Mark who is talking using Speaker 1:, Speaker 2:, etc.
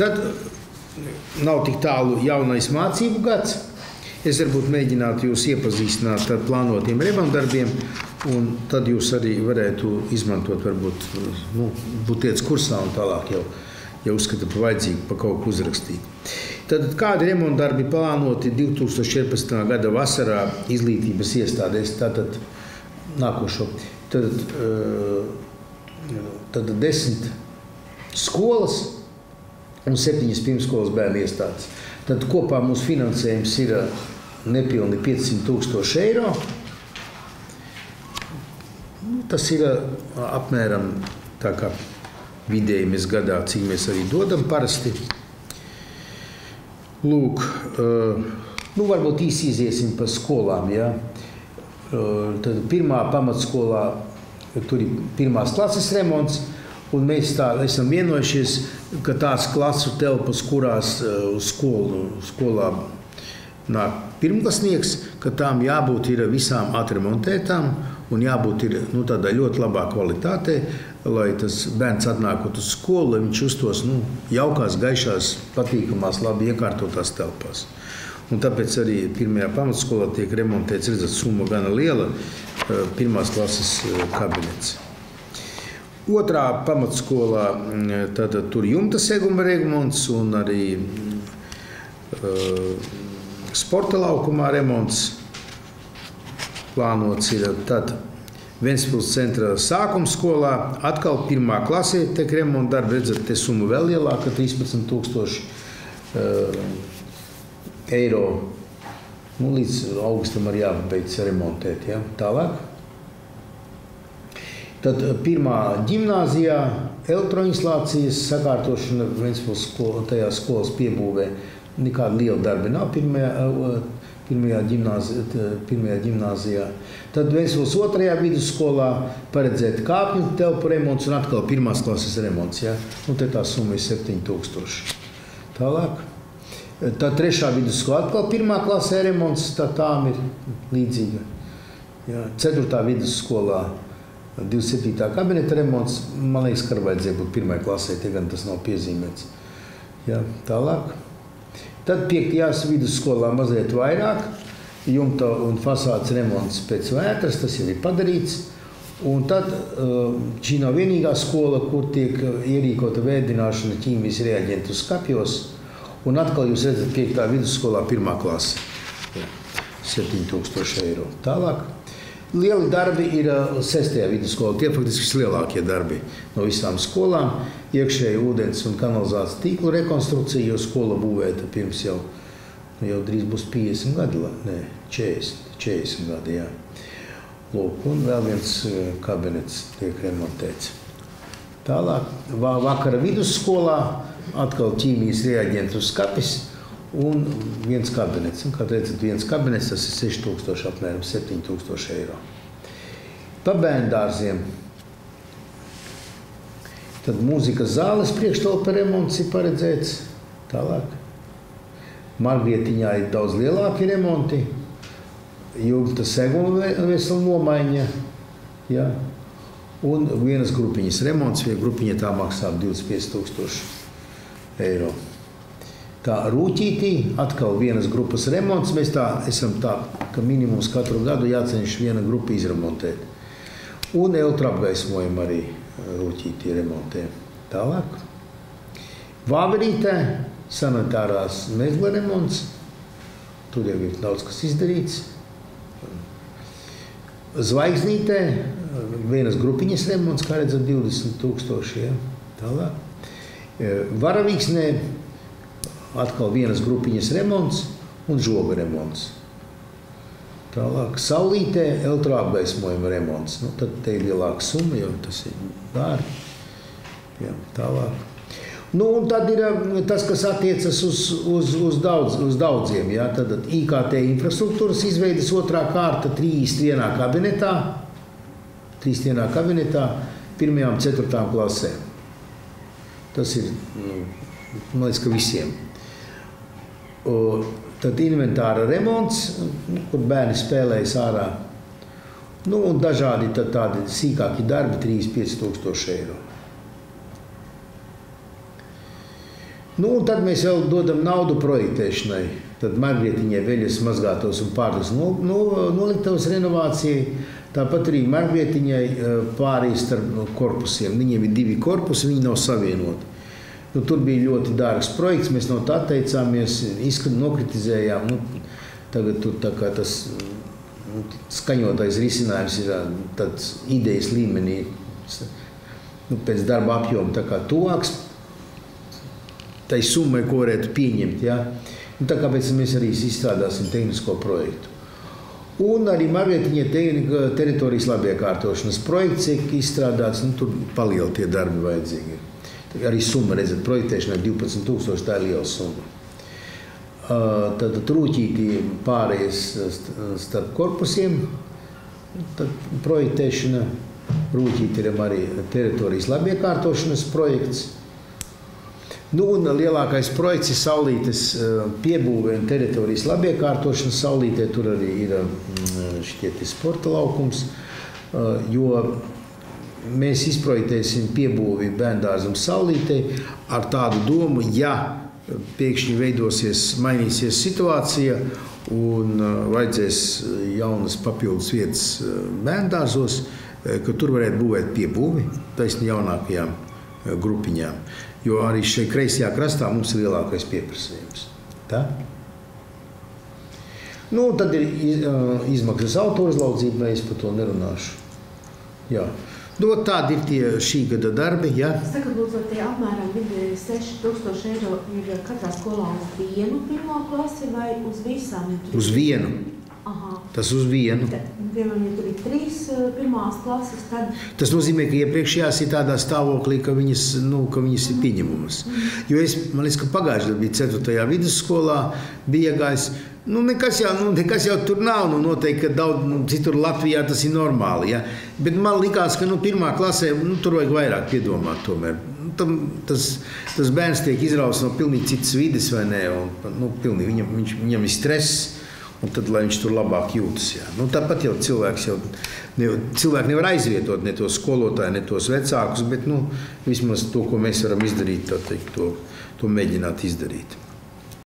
Speaker 1: Tad nav tik tālu jaunais mācību gads. Es varbūt mēģinātu jūs iepazīstināt ar plānotiem remontdarbiem, un tad jūs arī varētu izmantot, varbūt, būt tiec kursā un tālāk jau uzskata par vajadzīgu pa kaut ko uzrakstīt. Tad kādi remontdarbi plānoti 2014. gada vasarā izglītības iestādēs? Tātad nākošo. Tad 10 skolas un 7 pirmsskolas bērnu iestādes. Tad kopā mūsu finansējums ir nepilni 500 000 eiro. Tas ir apmēram tā kā vidēji mēs gadā, cik mēs arī dodam parasti. Lūk, varbūt īsi iziesim pa skolām, ja. Tad pirmā pamatskolā, tur ir 1. klases remonts, un mēs tā esam vienojušies, ka tās klasu telpas, kurās skolā nāk pirmklasnieks, ka tām jābūt ir visām atremontētām un jābūt ir tādā ļoti labā kvalitātē, lai tas bērns atnākot uz skolu, lai viņš justos jaukās, gaišās, patīkamās, labi iekārtotās telpās. Un tāpēc arī pirmajā pamatskolā tiek remontēts, redzat, summa gana liela, 1. klases kabinets. 2. pamatskolā tātad tur jumta seguma remonts un arī sporta laukumā remonts plānots ir. Tad Ventspils centra sākuma skolā atkal 1. klasē tiek remonta darbi, redzat, te summa vēl lielāka, 13 000 eiro. Līdz augustam arī jāpabeidz remontēt, ja? Tālāk. Tad 1. ģimnāzijā elektroinstallācijas sakārtošana Ventspils tajā skolas piebūvē. Nekāda liela darba nav pirmajā ģimnāzijā. Tad Ventspils 2. vidusskolā paredzēt kāpņu telpu remonts un atkal 1. klases remonts. Ja? Te tā summa ir 7 000. Tālāk. Tad 3. vidusskola atkal 1. klasē remonts, tām ir līdzīga. Ja? 4. vidusskolā 27. kabineta remonts, man liekas, ka vajadzēja būt 1. klasē, tie gan tas nav piezīmēts. Ja, tālāk. Tad 5. vidusskolā mazliet vairāk, jumta un fasādes remonts pēc vētras, tas jau ir padarīts. Un tad šī nav vienīgā skola, kur tiek ierīkota vēdināšana ķīmijas reaģentu skapjos. Un atkal jūs redzat 5. vidusskolā 1. klase. Ja, 7 000 eiro. Tālāk. Lieli darbi ir 6. vidusskolā. Tie faktiski vislielākie darbi no visām skolām. Iekšēji ūdens un kanalizācijas tīklu rekonstrukcija, jo skola būvēta pirms jau drīz būs 50 gadi, ne, 40 gadi, jā. Lūk, un vēl viens kabinets tiek remontēts. Tālāk, vakara vidusskolā atkal ķīmijas reaģentu skapis un viens kabinets. Un, kā redzat, viens kabinets, tas ir 6 000, apmēram 7 000 eiro. Pa bērndārziem. Tad mūzikas zāles priekštelpa remonts ir paredzēts. Tālāk. Margrietiņā ir daudz lielāki remonti. Jumta seguma vesela nomaiņa. Ja. Un vienas grupiņas remonts, ja grupiņa tā maksā 25 000 eiro. Tā Rūķītī atkal vienas grupas remonts. Mēs esam tā, ka minimums katru gadu jācenš viena grupa izremontēt. Un elektroapgaismojumu arī Rūķītī remontē. Tālāk. Vāverītē sanitārās mezgla remonts. Tur jau ir daudz kas izdarīts. Zvaigznītē vienas grupiņas remonts, kā redzat, 20 000. Ja? Tālāk. Varavīksnē atkal vienas grupiņas remonts un žoga remonts. Tālāk. Saulītē elektroapgaismojuma remonts. Tad te ir lielāka summa, jo tas ir dārgi. Ja, tālāk. Un tad ir tas, kas attiecas uz daudziem. Ja? Tad IKT infrastruktūras izveidas 2. kārta 3 kabinetā. 3 kabinetā 1. un 4. klasē. Tas ir, man liekas, ka visiem. Tad inventāra remonts, kur bērni spēlējas ārā. Un dažādi tādi sīkāki darbi 3–5 000 eiro. Nu, un tad mēs vēl dodam naudu projektēšanai. Tad Margrietiņai veļas mazgātos un pārdas noliktavas renovācijai. Tāpat arī Margrietiņai pārīs starp korpusiem. Viņiem ir 2 korpusi, viņi nav savienoti. Nu, tur bija ļoti dārgs projekts, mēs no tā atteicāmies, nokritizējām. Tagad tur tā kā tas skaņotais risinājums ir tāds idejas līmenī, pēc darba apjoma tā kā tuvāks tai summai, ko varētu pieņemt. Ja? Tā kāpēc mēs arī izstrādāsim tehnisko projektu. Un arī Margrietiņai teritorijas labiekārtošanas projekts tiek izstrādāts, tur palieli tie darbi vajadzīgi. Arī summa, redzat, projektēšanai 12 000, tā ir liela summa. Tad Rūķītī pārējais starp korpusiem, tad projektēšana. Rūķītī ir arī teritorijas labiekārtošanas projekts. Nu, un lielākais projekts ir Saulītes piebūve un teritorijas labiekārtošana. Saulītē tur arī ir šitie sporta laukums, jo mēs izprojektēsim piebūvi bērndārzam Saulītē ar tādu domu, ja pēkšņi mainīsies situācija un vajadzēs jaunas papildus vietas bērndārzos, ka tur varētu būvēt piebūvi taisni jaunākajām grupiņām. Jo arī šeit kreisajā krastā mums ir lielākais pieprasījums. Tā? Nu, tad ir izmaksas autoizlaudzība, es par to nerunāšu. Jā. Nu, tādi ir tie šī gada darbi. Ja?
Speaker 2: Saka, lūdzu, tie apmēram 6000 eiro ir katrā skolā uz vienu pirmā klasi vai uz visām?
Speaker 1: Uz vienu.
Speaker 2: Aha.
Speaker 1: Tas uz vienu.
Speaker 2: Piemēram, ja tur ir 3 pirmās klases, tad...
Speaker 1: Tas nozīmē, ka iepriekšējās ir tādā stāvoklī, ka viņas ir pieņemumas. Jo man liekas, ka pagājušajā bija 4. vidusskolā, bija iegājis, nekas jau tur nav, noteikti, ka daudz, citur Latvijā tas ir normāli, ja? Bet man likās, ka pirmā klasē, tur vajag vairāk piedomāt tomēr. Tas bērns tiek izrauts no pilnīgi citas vides, vai ne? Pilnīgi, viņam ir stress. Un tad, lai viņš tur labāk jūtas. Jā. Tāpat jau cilvēki nevar aizvietot ne tos skolotāju, ne tos vecākus, bet vismaz to, ko mēs varam izdarīt, to mēģināt izdarīt.